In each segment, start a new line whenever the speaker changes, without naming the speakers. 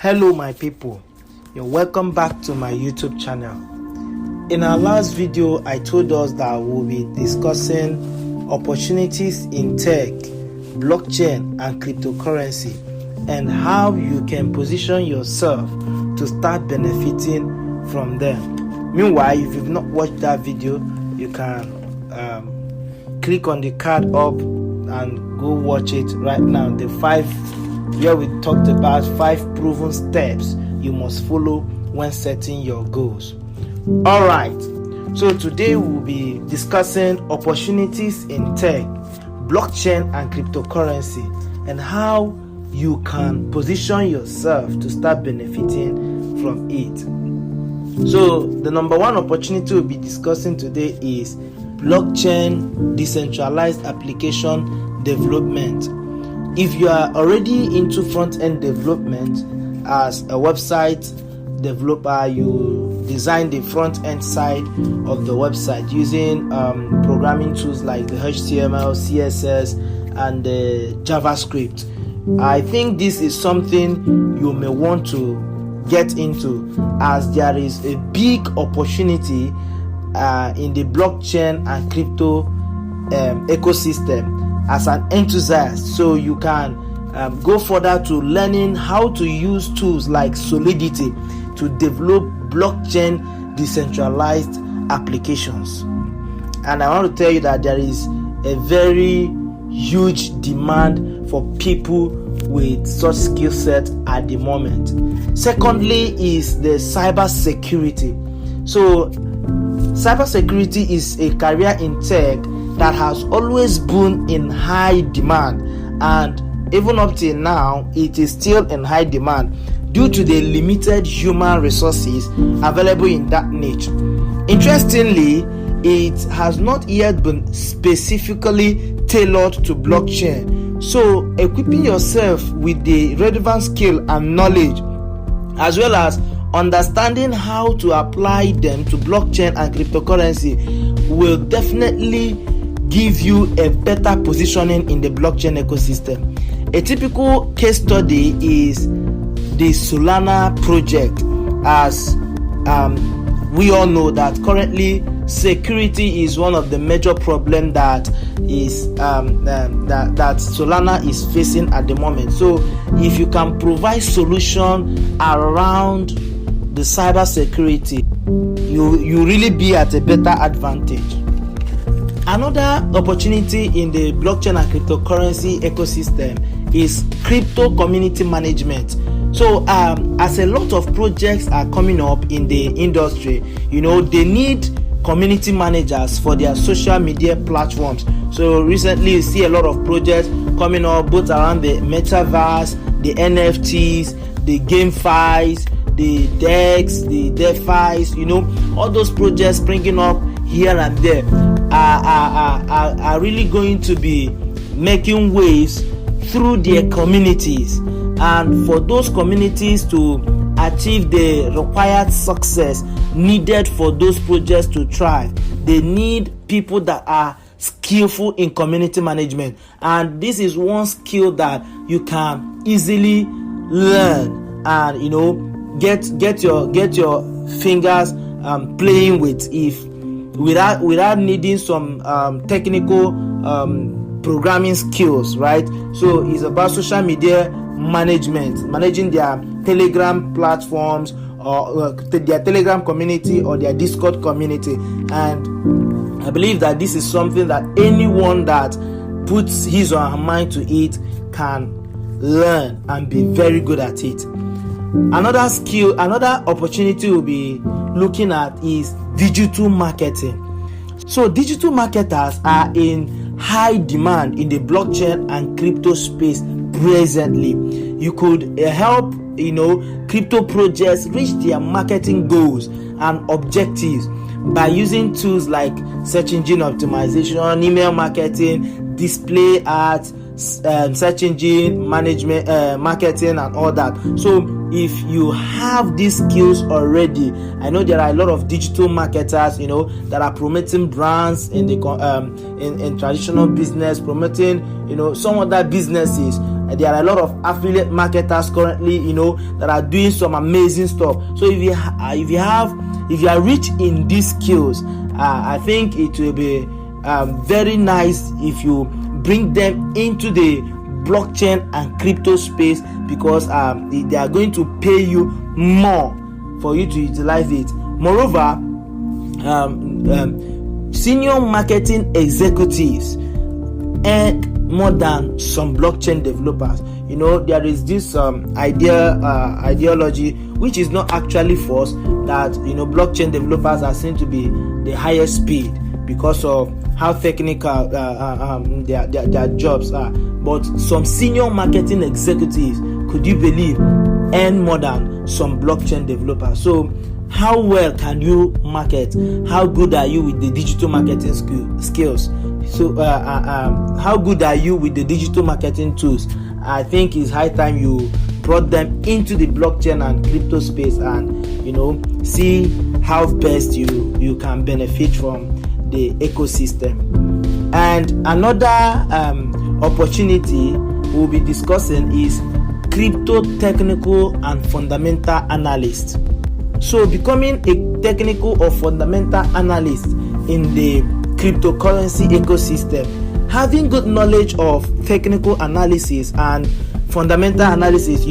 Hello my people, you're welcome back to my YouTube channel. In our last video, I told us that we'll be discussing opportunities in tech, blockchain and cryptocurrency, and how you can position yourself to start benefiting from them. Meanwhile, if you've not watched that video, you can click on the card up and go watch it right now. Where we talked about 5 proven steps you must follow when setting your goals. Alright, so today we'll be discussing opportunities in tech, blockchain and cryptocurrency, and how you can position yourself to start benefiting from it. So the number one opportunity we'll be discussing today is blockchain decentralized application development. If you are already into front-end development as a website developer, you design the front-end side of the website using programming tools like the HTML, CSS, and the JavaScript. I think this is something you may want to get into, as there is a big opportunity in the blockchain and crypto ecosystem as an enthusiast. So you can go further to learning how to use tools like Solidity to develop blockchain decentralized applications. And I want to tell you that there is a very huge demand for people with such skill set at the moment. Secondly is the cyber security. So cyber security is a career in tech that has always been in high demand, and even up till now it is still in high demand due to the limited human resources available in that niche. Interestingly, it has not yet been specifically tailored to blockchain. So equipping yourself with the relevant skill and knowledge, as well as understanding how to apply them to blockchain and cryptocurrency, will definitely give you a better positioning in the blockchain ecosystem. A typical case study is the Solana project, as we all know that currently security is one of the major problems that Solana is facing at the moment. So if you can provide solution around the cyber security, you really be at a better advantage. Another opportunity in the blockchain and cryptocurrency ecosystem is crypto community management. So as a lot of projects are coming up in the industry, they need community managers for their social media platforms. So recently you see a lot of projects coming up both around the Metaverse, the NFTs, the GameFis, the DEX, the DeFis, all those projects springing up here and there are really going to be making waves through their communities. And for those communities to achieve the required success needed for those projects to thrive, they need people that are skillful in community management. And this is one skill that you can easily learn and get your fingers playing with, without needing some technical programming skills, right? So it's about social media management, managing their Telegram platforms or their Telegram community or their Discord community. And I believe that this is something that anyone that puts his or her mind to it can learn and be very good at it. Another opportunity we'll be looking at is digital marketing. So digital marketers are in high demand in the blockchain and crypto space presently. You could help crypto projects reach their marketing goals and objectives by using tools like search engine optimization, email marketing, display ads, search engine management, marketing and all that. So if you have these skills already, I know there are a lot of digital marketers that are promoting brands in the in traditional business, promoting some other businesses there are a lot of affiliate marketers currently, that are doing some amazing stuff. So if you are rich in these skills, I think it will be very nice if you bring them into the blockchain and crypto space, because they are going to pay you more for you to utilize it. Moreover, senior marketing executives earn more than some blockchain developers. There is this ideology, which is not actually false, that blockchain developers are seen to be the highest paid because of how technical their jobs are. But some senior marketing executives, could you believe, earn more than some blockchain developers. So how well can you market? How good are you with the digital marketing skills? So how good are you with the digital marketing tools? I think it's high time you brought them into the blockchain and crypto space, and see how best you can benefit from the ecosystem. And another opportunity we'll be discussing is crypto technical and fundamental analyst. So becoming a technical or fundamental analyst in the cryptocurrency ecosystem, having good knowledge of technical analysis and fundamental analysis,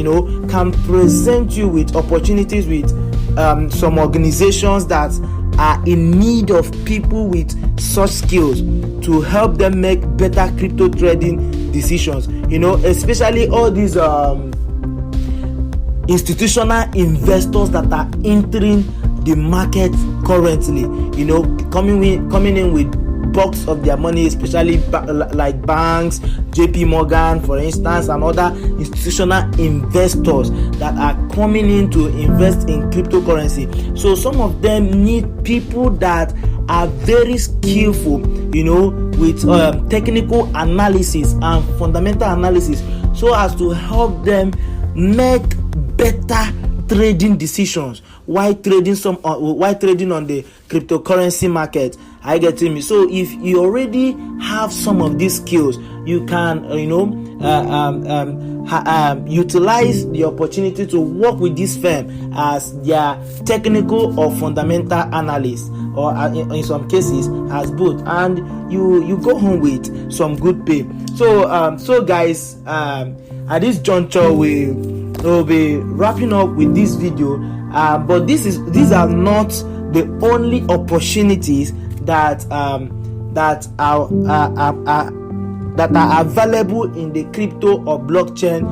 can present you with opportunities with some organizations that are in need of people with such skills to help them make better crypto trading decisions. Especially all these institutional investors that are entering the market currently, coming in with bulks of their money, especially like banks, JP Morgan, for instance, and other institutional investors that are coming in to invest in cryptocurrency. So some of them need people that are very skillful, with technical analysis and fundamental analysis, so as to help them make better trading decisions while trading on the cryptocurrency market. I get me. So if you already have some of these skills, you can utilize the opportunity to work with this firm as their technical or fundamental analyst, or in some cases as both, and you go home with some good pay. So guys, at this juncture we'll be wrapping up with this video, but these are not the only opportunities that are available in the crypto or blockchain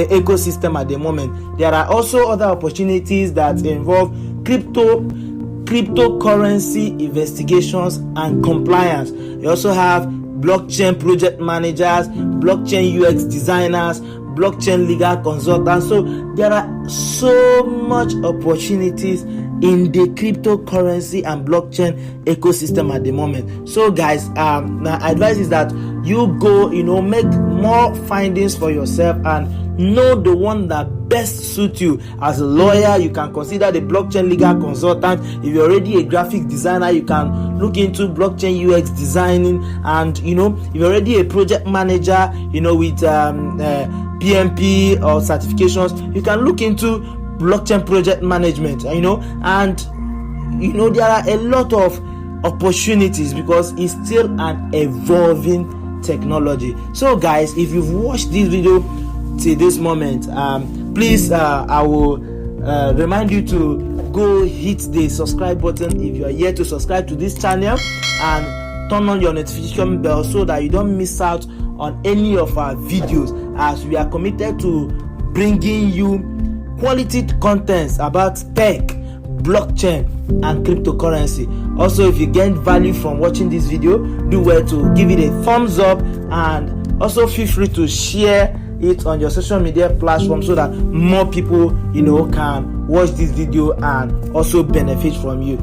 ecosystem at the moment. There are also other opportunities that involve cryptocurrency investigations and compliance. You also have blockchain project managers, blockchain UX designers, blockchain legal consultants. So there are so much opportunities in the cryptocurrency and blockchain ecosystem at the moment. So guys, my advice is that you go, make more findings for yourself and know the one that best suits you. As a lawyer, you can consider the blockchain legal consultant. If you're already a graphic designer, you can look into blockchain UX designing. And if you're already a project manager, with PMP or certifications, you can look into blockchain project management. And there are a lot of opportunities because it's still an evolving technology. So guys, if you've watched this video till this moment, please, I will remind you to go hit the subscribe button if you are yet to subscribe to this channel, and turn on your notification bell so that you don't miss out on any of our videos, as we are committed to bringing you quality contents about tech, blockchain and cryptocurrency. Also, if you gain value from watching this video, do well to give it a thumbs up, and also feel free to share it on your social media platform so that more people can watch this video and also benefit from it.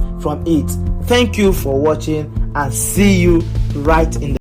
Thank you for watching, and see you right in the